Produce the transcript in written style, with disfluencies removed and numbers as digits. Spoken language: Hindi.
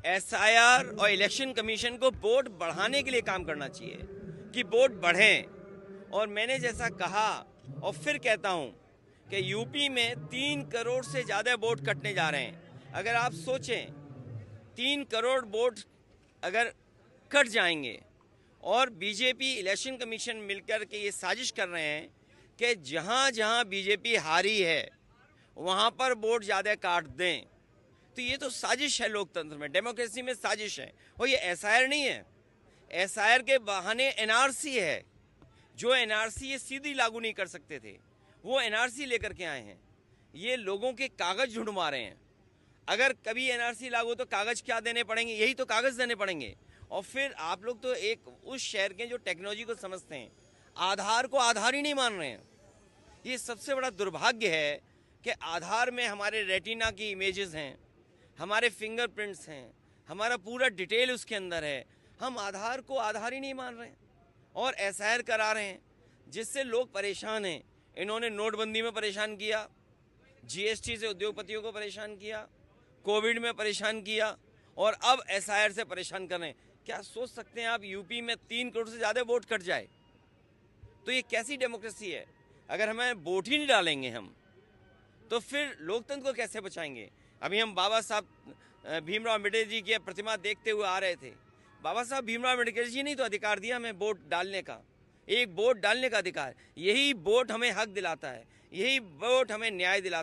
एसआईआर और इलेक्शन कमीशन को वोट बढ़ाने के लिए काम करना चाहिए कि वोट बढ़ें। और मैंने जैसा कहा और फिर कहता हूं कि यूपी में 3 करोड़ से ज़्यादा वोट कटने जा रहे हैं। अगर आप सोचें 3 करोड़ वोट अगर कट जाएंगे और बीजेपी इलेक्शन कमीशन मिलकर के ये साजिश कर रहे हैं कि जहां जहां बीजेपी हारी है वहां पर वोट ज़्यादा काट दें, तो ये तो साजिश है। लोकतंत्र में, डेमोक्रेसी में साजिश है। और ये एसआईआर नहीं है, एसआईआर के बहाने एनआरसी है। जो एनआरसी ये सीधी लागू नहीं कर सकते थे, वो एनआरसी लेकर के आए हैं। ये लोगों के कागज ढूंढवा रहे हैं। अगर कभी एनआरसी लागू तो कागज क्या देने पड़ेंगे? यही तो कागज देने पड़ेंगे। और फिर आप लोग तो एक उस शहर के जो टेक्नोलॉजी को समझते हैं, आधार को आधार ही नहीं मान रहे हैं। ये सबसे बड़ा दुर्भाग्य है कि आधार में हमारे रेटिना की इमेजेस हैं, हमारे फिंगरप्रिंट्स हैं, हमारा पूरा डिटेल उसके अंदर है। हम आधार को आधार ही नहीं मान रहे हैं और एसआईआर करा रहे हैं, जिससे लोग परेशान हैं। इन्होंने नोटबंदी में परेशान किया, जीएसटी से उद्योगपतियों को परेशान किया, कोविड में परेशान किया और अब एसआईआर से परेशान कर रहे हैं। क्या सोच सकते हैं आप यूपी में 3 करोड़ से ज़्यादा वोट कट जाए? तो ये कैसी डेमोक्रेसी है? अगर हमें वोट ही नहीं डालेंगे हम, तो फिर लोकतंत्र को कैसे बचाएंगे? अभी हम बाबा साहब भीमराव अम्बेडकर जी की प्रतिमा देखते हुए आ रहे थे। बाबा साहब भीमराव अम्बेडकर जी ने तो अधिकार दिया हमें वोट डालने का, एक वोट डालने का अधिकार। यही वोट हमें हक दिलाता है, यही वोट हमें न्याय दिलाता है।